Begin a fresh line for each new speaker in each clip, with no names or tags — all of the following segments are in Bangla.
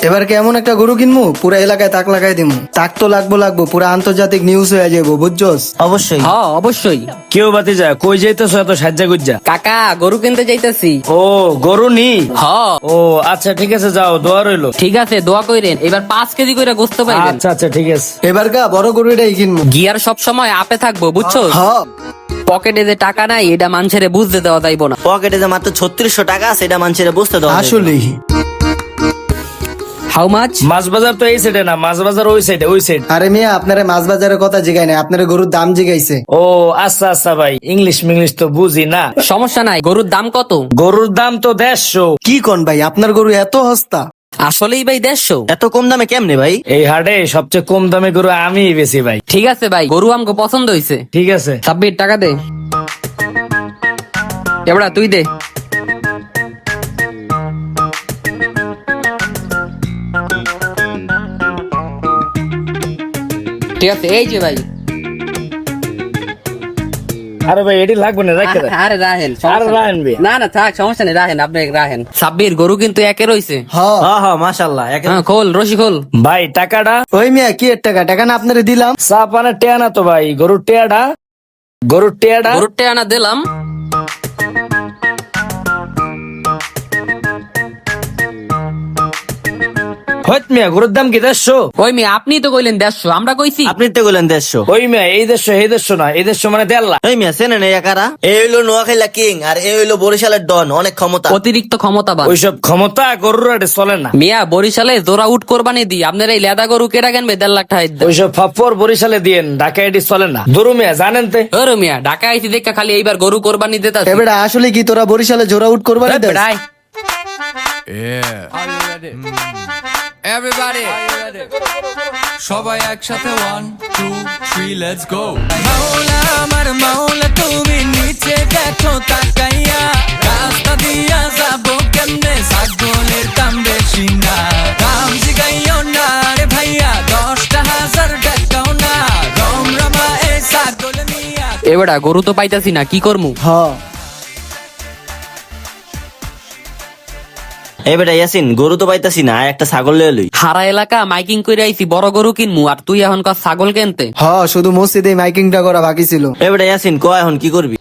এবার কেমন একটা গরু কিনবো, পুরা এলাকায় তাক লাগাই দিমু। তাক তো লাগবো, পুরা আন্তর্জাতিক নিউজ হয়ে যাবো, বুঝছস?
অবশ্যই।
হ্যাঁ অবশ্যই।
কেউ বাতি যা কই যাইতেছো এত সাজ্জা গুজ্জা?
কাকা গরু কিনতে যাইতেছি।
ও গরু নি?
হ্যাঁ
ও আচ্ছা ঠিক আছে, যাও, দোয়া রইলো।
ঠিক আছে, দোয়া কইরেন। এবার 5 কেজি করে গোস্ত পাইবেন।
আচ্ছা আচ্ছা ঠিক আছে।
এবার বড় গরুটাই কিনবো।
গিয়ার সব সময় আপে থাকবো, বুঝছো?
হ্যাঁ
পকেটে যে টাকা নাই এটা মানুষের বুঝতে দেওয়া যাইবো না।
পকেটে যে মাত্র 3600 টাকা আছে, এটা মানুষের বুঝতে দাও।
আসলেই।
How much?
মাছ বাজার তো এই সাইডে না, মাছ বাজার ওই সাইডে, ওই সাইড।
আরে মিয়া, আপনারা মাছ বাজারের কথা জিগাই নাই, আপনারা গরুর দাম জিগাইছে।
ও আচ্ছা আচ্ছা ভাই, ইংলিশ মিংলিশ তো বুঝি না।
সমস্যা নাই। গরুর দাম কত?
গরুর দাম তো 150।
কি কোন ভাই, আপনার গরু এত সস্তা?
আসলেই ভাই 150?
এত কম দামে কেমনে ভাই?
এই হাটে সবচেয়ে কম দামে গরু আমি বেশি ভাই।
ঠিক আছে ভাই, গরু আমাকে পছন্দ হয়েছে।
ঠিক আছে।
সাব্বির টাকা দে। এবড়া তুই দে। ঠিক আছে, এই যে ভাই।
আরে ভাই এটি লাগবে না, রাখতে দে।
আরে রাহেন,
আরে রাহেন ভাই।
না না থাক, সমস্যা নেই, রাহেন, আপনি রাহেন। সাব্বির গরু কিন্তু একে রইছে।
হ্যাঁ
হ্যাঁ হ্যাঁ মাশাআল্লাহ।
হ্যাঁ খোল, রশি খোল।
ভাই টাকাটা?
ওই মিয়া কি এর টাকা, টাকা না আপনারে দিলাম।
চা পানা টেয়া না তো ভাই, গরুর টেয়াটা, গরুর টেয়াটা।
গরুর টানা দিলাম।
হইত মিয়া গরুর দাম কি 150?
ওই মেয়ে আপনি তো কইলেন 150, আমরা কইছি।
আপনি তো বললেন 150।
ওই মিয়া এই দেশ এই দেশ না, এই দেশ মানে 1.5 লাখ।
এই মিয়া চেনেন এই কারা? এই হইলো নোয়াখালীর কিং, আর এই হইলো বরিশালের ডন, অনেক ক্ষমতা।
অতিরিক্ত ক্ষমতাবান।
ওইসব ক্ষমতা গরুর হাটে চলে না।
মিয়া বরিশালে জোড়া উট কোরবানি দি, আপনার এই লেদা গরু কেটা কেনবে 1.5 লাখ টাকা দিয়ে?
ওইসব ফাপ্পর বরিশালে দিয়েন, ঢাকা এটি চলে না। দূর মিয়া জানেন তে।
ওরে মিয়া ঢাকা আইছি দেখা খালি এইবার গরু কোরবানি দিতা।
এবারে আসলে কি তোরা বরিশালে জোড়া উঠ করবা না?
Everybody, সবাই একসাথে 1 2 3 let's go. মাওলা আমার মাওলা, তুমি নিচে দেখো তাকাইয়া, রাস্তা দিয়া যাবো কেমনে, ছাগলের দাম বেশি না, দাম জিগাইও না রে ভাইয়া, 10,000 টাকাও না, রমরমা এই ছাগল নিয়া।
এবারে গরু তো পাইতাছি না, কি করমু?
হ্যাঁ
এই বেটা ইয়াসিন, গরু তো পাইতাছি না, আর একটা ছাগল লয়ে লই।
হারা এলাকা মাইকিং করে আইছি বড় গরু কিনমু, আর তুই এখন কাজ ছাগল কিনতে?
হ্যাঁ, শুধু মসজিদে মাইকিংটা করা বাকি ছিল।
এই বেটা ইয়াসিন, ক এখন কি করবি?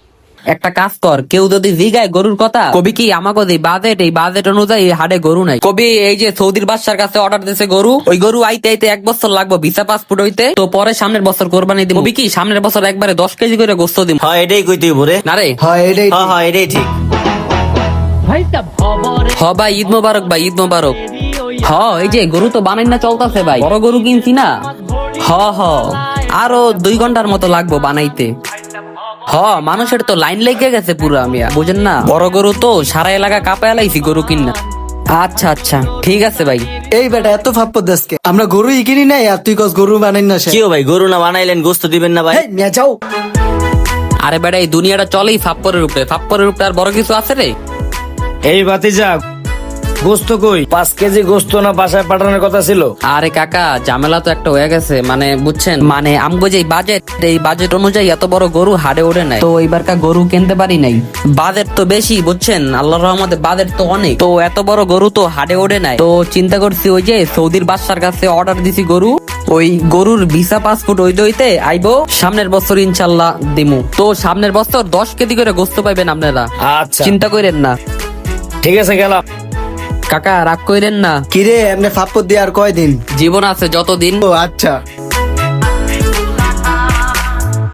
একটা কাজ কর, কেউ যদি জিগায় গরুর কথা, কবি কি আমাকে যে বাজেট, এই বাজেট অনুযায়ী হাটে গরু নাই। কবি এই যে সৌদির বাদশার কাছে অর্ডার দিয়েছে গরু, ওই গরু আইতে আইতে 1 বছর লাগবে ভিসা পাসপোর্ট হইতে, তো পরে সামনের বছর কোরবানি দিব। কবি কি সামনের বছর একবারে 10 কেজি করে গোস্ত দিব।
হ্যাঁ এটাই কইতেই বরে।
না রে?
হ্যাঁ এটাই
হ্যাঁ হ্যাঁ এটাই ঠিক।
হ ভাই, ঈদ মোবারক ভাই, ঈদ মোবারক। হ এই যে গরু তো বানাই না চলতেছে ভাই, বড় গরু কিনছি না। হ হ আরো 2 ঘন্টার মতো লাগবো বানাইতে। হ মানুষের তো লাইন লেগে গেছে পুরো, মিয়া বুঝেন না, বড় গরু তো সারা এলাকা কাঁপায় লাইছি গরু কিনা। আচ্ছা আচ্ছা ঠিক আছে ভাই।
এই বেটা এত ফাপ্পর দেশকে, আমরা গরুই কিনি নাই আর তুই কস গরু বানাই না।
কিও ভাই, গরু না বানাইলেন, গোস্ত দিবেন না ভাই?
মিয়া যাও।
আরে বেটা এই দুনিয়াটা চলেই ফাপ্পরের উপরে, ফাপ্পরের উপরে আর বড় কিছু আছে রে?
এই ভাতিজা গোস্ত কই? 5 কেজি গোস্ত না বাসায় পাঠানোর কথা ছিল।
আরে কাকা ঝামেলা তো একটা হয়ে গেছে, মানে বুঝছেন, মানে আমগো যে বাজেট, এই বাজেট অনুযায়ী এত বড় গরু হাড়ে ওঠে নাই, তো এইবারকার গরু কিনতে পারি নাই। বাজেট তো বেশি বুঝছেন, আল্লাহর রহমতে বাজেট তো অনেক, তো এত বড় গরু তো হাড়ে ওঠে নাই। তো চিন্তা করছি ওই যে সৌদির বাদশার কাছে অর্ডার দিছি গরু, ওই গরুর ভিসা পাসপোর্ট ওই দইতে আইবো সামনের বছর ইনশাল্লাহ দিমু। তো সামনের বছর 10 কেজি করে গোস্ত পাইবেন আপনারা,
আচ্ছা
চিন্তা করেন না।
ঠিক আছে গেলাম।
কাকা রাগ কইরেন না,
কিরে এমনি ফাপ্পর দিয়ে আর কয়দিন?
জীবন আছে যতদিন।
ও আচ্ছা।